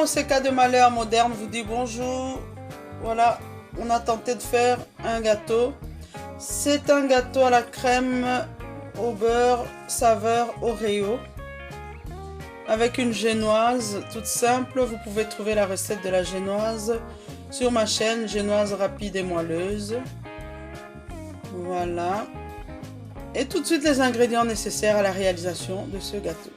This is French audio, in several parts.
Mission OCK de Malheur Moderne vous dit bonjour. Voilà, on a tenté de faire un gâteau. C'est un gâteau à la crème au beurre saveur Oreo avec une génoise toute simple. Vous pouvez trouver la recette de la génoise sur ma chaîne Génoise rapide et moelleuse. Voilà. Et tout de suite les ingrédients nécessaires à la réalisation de ce gâteau.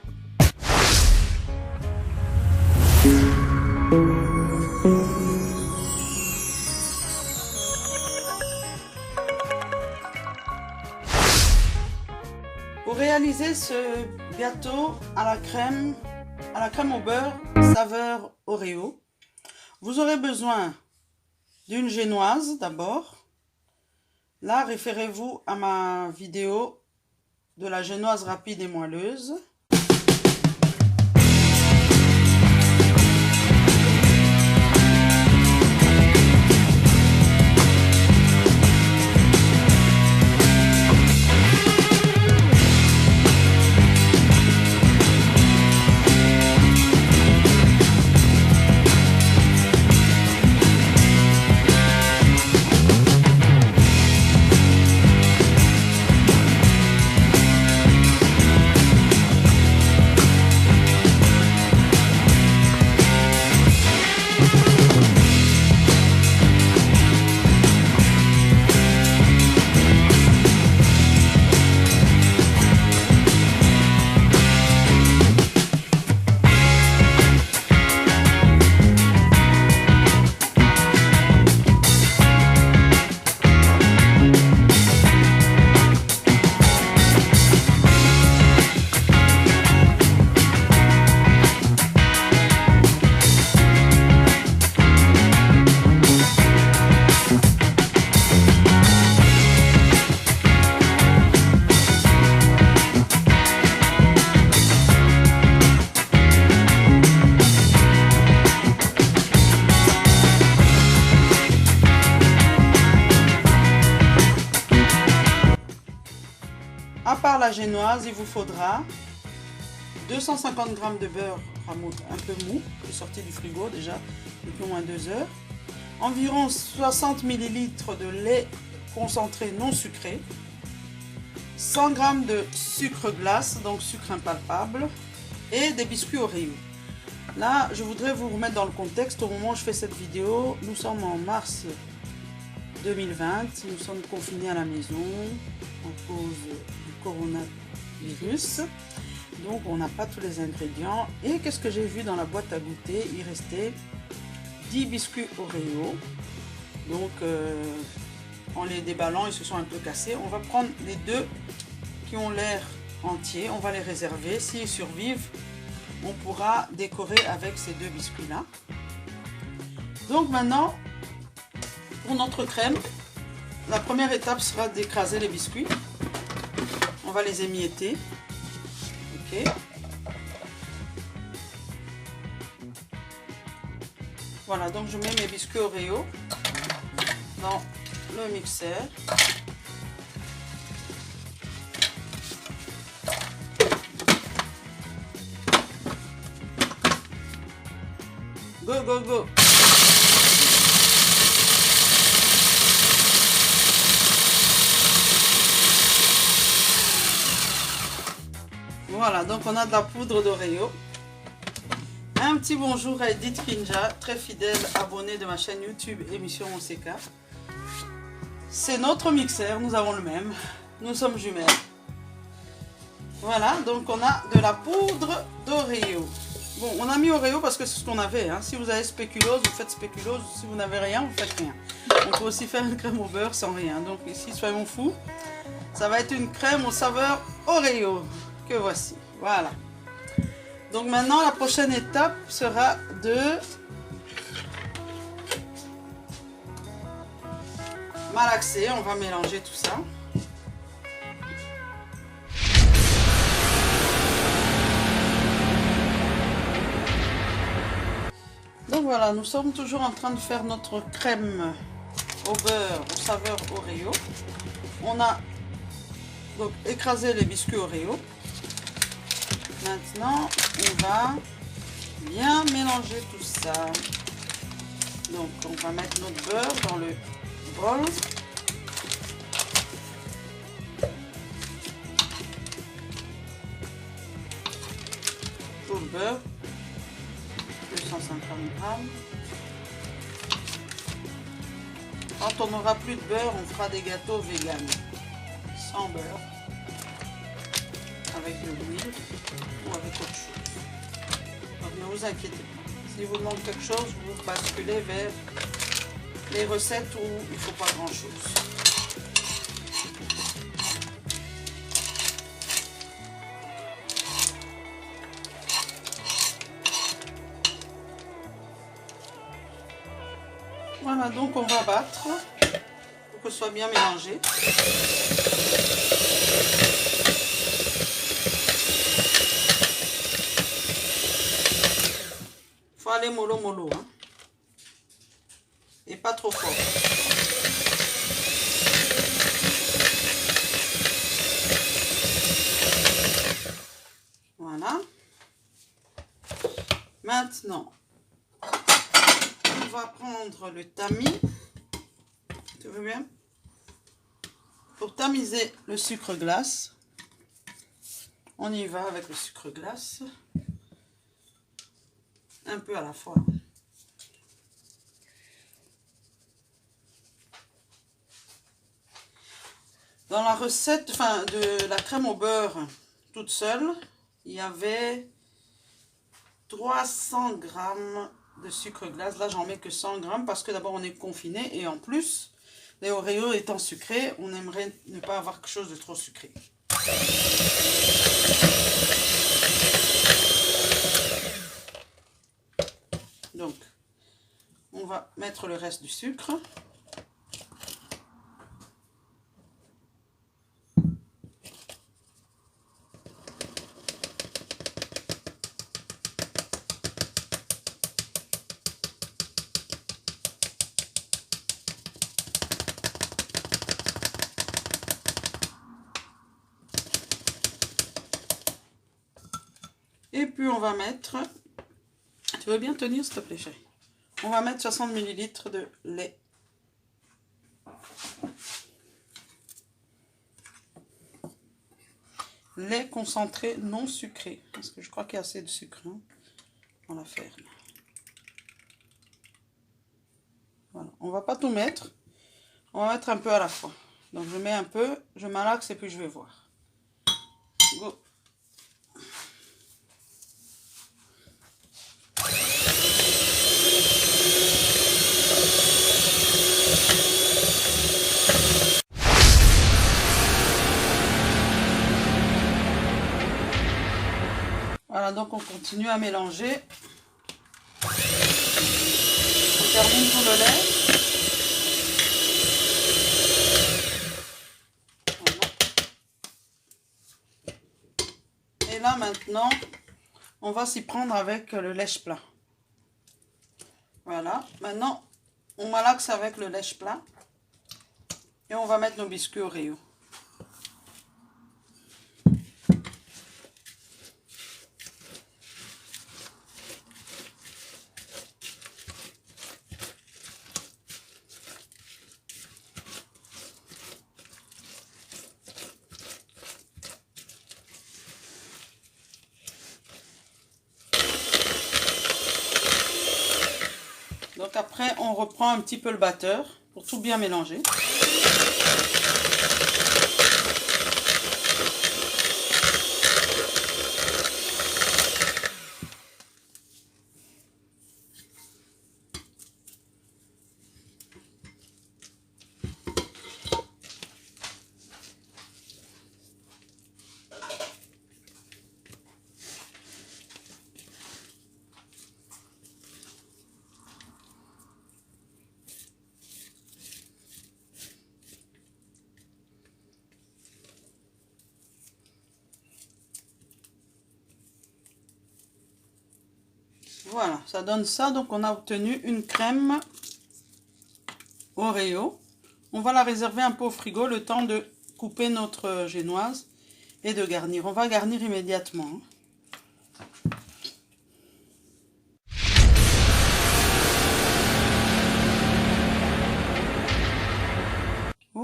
Pour réaliser ce gâteau à la crème au beurre saveur Oreo, vous aurez besoin d'une génoise d'abord. Là, référez-vous à ma vidéo de la génoise rapide et moelleuse. À part la génoise, il vous faudra 250 g de beurre un peu mou, qui est sorti du frigo déjà depuis au moins 2 heures, environ 60 ml de lait concentré non sucré, 100 g de sucre glace, donc sucre impalpable, et des biscuits Oreo. Là, je voudrais vous remettre dans le contexte. Au moment où je fais cette vidéo, nous sommes en mars 2020, nous sommes confinés à la maison à cause du coronavirus, donc on n'a pas tous les ingrédients. Et qu'est-ce que j'ai vu dans la boîte à goûter? Il restait 10 biscuits Oreo, donc en les déballant ils se sont un peu cassés. On va prendre les deux qui ont l'air entiers, on va les réserver. S'ils survivent, on pourra décorer avec ces deux biscuits là. Donc maintenant, pour notre crème, la première étape sera d'écraser les biscuits. On va les émietter. Ok. Voilà, donc je mets mes biscuits Oreo dans le mixeur. Go, go, go! Voilà, donc on a de la poudre d'Oreo. Un petit bonjour à Edith Kinja, très fidèle abonnée de ma chaîne YouTube Émission OCK. C'est notre mixeur, nous avons le même. Nous sommes jumelles. Voilà, donc on a de la poudre d'Oreo. Bon, on a mis Oreo parce que c'est ce qu'on avait. Hein. Si vous avez spéculose, vous faites spéculose. Si vous n'avez rien, vous faites rien. On peut aussi faire une crème au beurre sans rien. Donc ici, soyons fous. Ça va être une crème aux saveurs Oreo. Que voici, voilà. Donc maintenant la prochaine étape sera de malaxer. On va mélanger tout ça. Donc voilà, nous sommes toujours en train de faire notre crème au beurre aux saveurs Oreo. On a donc écrasé les biscuits Oreo. Maintenant, on va bien mélanger tout ça. Donc on va mettre notre beurre dans le bol. Tout le beurre, 250 grammes. Quand on n'aura plus de beurre, on fera des gâteaux vegan, sans beurre, avec de l'huile ou avec autre chose. Donc ne vous inquiétez pas. Si vous manque quelque chose, vous basculez vers les recettes où il ne faut pas grand chose. Voilà, donc on va battre pour que ce soit bien mélangé. Il faut aller mollo mollo, hein, et pas trop fort. Voilà. Maintenant, on va prendre le tamis. Tu veux bien? Pour tamiser le sucre glace, on y va avec le sucre glace. Un peu à la fois. Dans la recette, de la crème au beurre toute seule, il y avait 300 grammes de sucre glace. Là, j'en mets que 100 grammes parce que d'abord, on est confiné et en plus, les Oreos étant sucrés, on aimerait ne pas avoir quelque chose de trop sucré. Donc, on va mettre le reste du sucre. Et puis on va mettre, tu veux bien tenir s'il te plaît chérie? On va mettre 60 ml de lait. Lait concentré non sucré, parce que je crois qu'il y a assez de sucre, hein, dans l'affaire. Voilà, on va pas tout mettre, on va mettre un peu à la fois. Donc je mets un peu, je malaxe et puis je vais voir. Go. Voilà, donc on continue à mélanger. On termine tout le lait. Voilà. Et là maintenant, on va s'y prendre avec le lèche-plat. Voilà, maintenant on malaxe avec le lèche-plat. Et on va mettre nos biscuits Oreo. Donc après, on reprend un petit peu le batteur pour tout bien mélanger. Voilà, ça donne ça. Donc on a obtenu une crème Oreo. On va la réserver un peu au frigo le temps de couper notre génoise et de garnir. On va garnir immédiatement.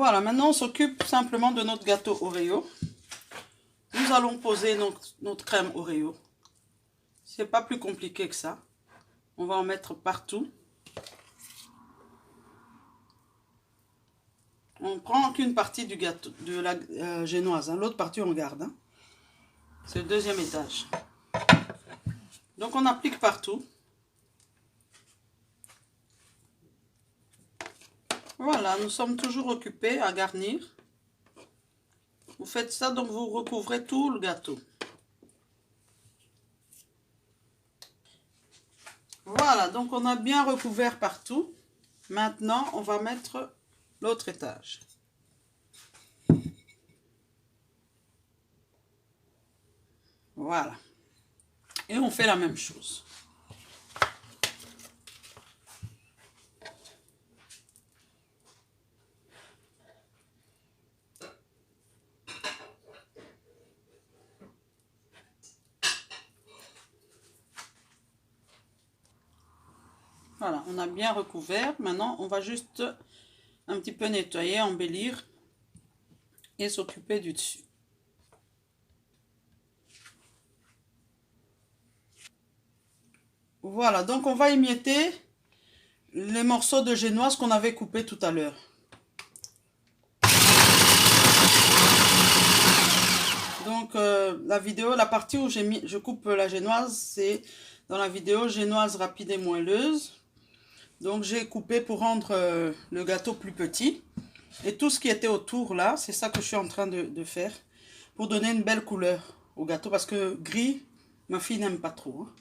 Voilà, maintenant on s'occupe simplement de notre gâteau Oreo. Nous allons poser notre crème Oreo. C'est pas plus compliqué que ça. On va en mettre partout. On prend qu'une partie du gâteau, de la génoise. Hein. L'autre partie on garde. Hein. C'est le deuxième étage. Donc on applique partout. Voilà, nous sommes toujours occupés à garnir. Vous faites ça, donc vous recouvrez tout le gâteau. Voilà, donc on a bien recouvert partout. Maintenant, on va mettre l'autre étage. Voilà. Et on fait la même chose. Voilà, on a bien recouvert. Maintenant, on va juste un petit peu nettoyer, embellir et s'occuper du dessus. Voilà, donc on va émietter les morceaux de génoise qu'on avait coupés tout à l'heure. Donc la vidéo, la partie où je coupe la génoise, c'est dans la vidéo génoise rapide et moelleuse. Donc j'ai coupé pour rendre le gâteau plus petit. Et tout ce qui était autour là, c'est ça que je suis en train de faire. Pour donner une belle couleur au gâteau. Parce que gris, ma fille n'aime pas trop. Hein.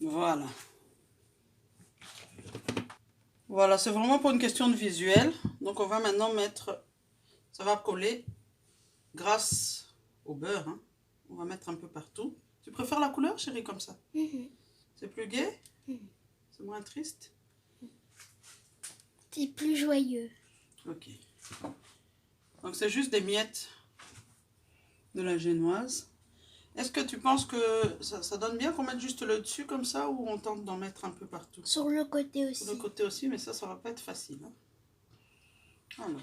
Voilà. Voilà, c'est vraiment pour une question de visuel. Donc on va maintenant mettre, ça va coller grâce au beurre. Hein. On va mettre un peu partout. Tu préfères la couleur, chérie, comme ça? C'est plus gai? C'est moins triste? C'est plus joyeux. Ok. Donc c'est juste des miettes de la génoise. Est-ce que tu penses que ça donne bien qu'on mette juste le dessus comme ça ou on tente d'en mettre un peu partout? Sur le côté aussi. Sur le côté aussi, mais ça va pas être facile. Hein. Alors.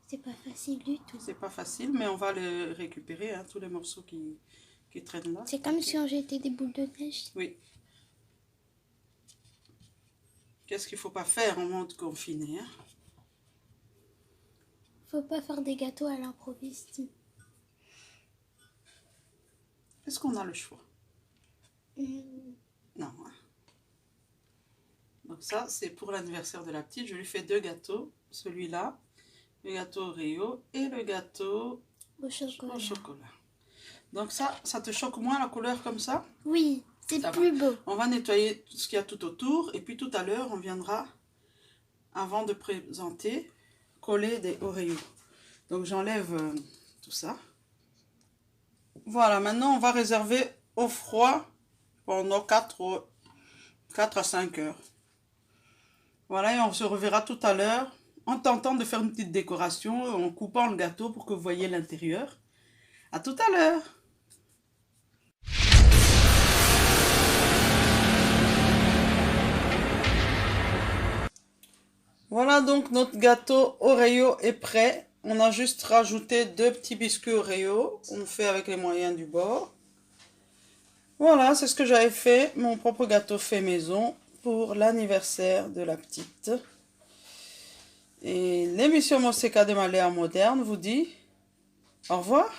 C'est pas facile du tout. C'est pas facile, mais on va les récupérer, hein, tous les morceaux qui traînent là. C'est comme si on jetait des boules de neige. Oui. Qu'est-ce qu'il faut pas faire en mode confiné, hein? Faut pas faire des gâteaux à l'improviste. Est-ce qu'on a le choix? Non. Hein. Donc ça, c'est pour l'anniversaire de la petite. Je lui fais 2 gâteaux. Celui-là, le gâteau Oreo et le gâteau au chocolat. Donc ça te choque moins la couleur comme ça? Oui, c'est plus beau. On va nettoyer tout ce qu'il y a tout autour. Et puis tout à l'heure, on viendra, avant de présenter, coller des Oreos. Donc j'enlève tout ça. Voilà, maintenant on va réserver au froid pendant 4 à 5 heures. Voilà, et on se reverra tout à l'heure en tentant de faire une petite décoration, en coupant le gâteau pour que vous voyez l'intérieur. À tout à l'heure. Voilà, donc notre gâteau Oreo est prêt. On a juste rajouté 2 petits biscuits Oreo. On fait avec les moyens du bord. Voilà, c'est ce que j'avais fait. Mon propre gâteau fait maison pour l'anniversaire de la petite. Et l'émission Moseka de Malheur Moderne vous dit au revoir.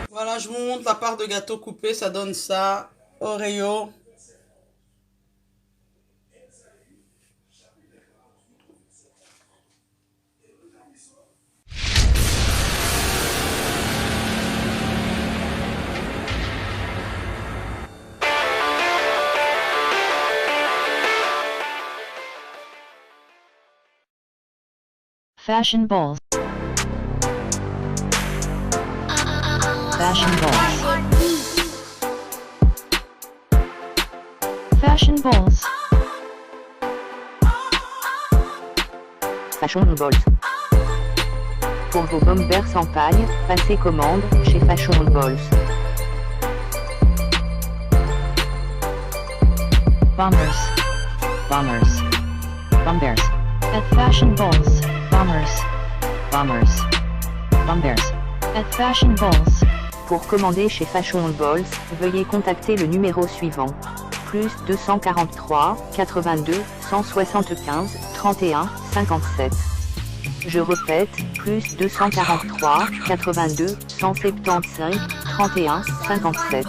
Voilà, je vous montre la part de gâteau coupé, ça donne ça. Oreo. Fashion balls. Fashion balls. Fashion balls. Fashion Balls. Pour vos bombers en paille, passez commande chez Fashion Balls. Bombers. Bombers. Bombers. At Fashion Balls. Bombers. Bombers. Bombers. At Fashion Balls. Pour commander chez Fashion Balls, veuillez contacter le numéro suivant. Plus 243 82 175 31 57. Je répète, plus 243 82 175 31 57.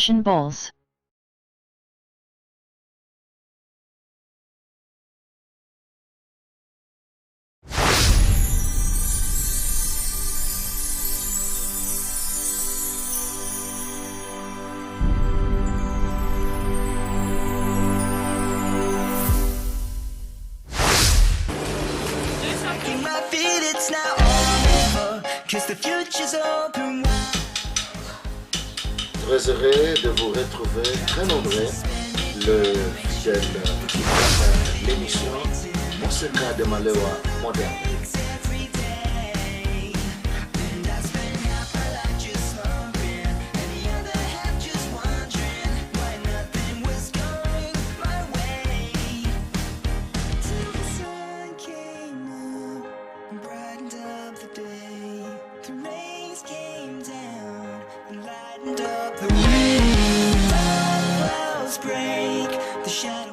Fashion Balls. Très heureux de vous retrouver très nombreux le fidèle l'émission Monseigneur de Malewa moderne. Up the wind, clouds break, the shadows.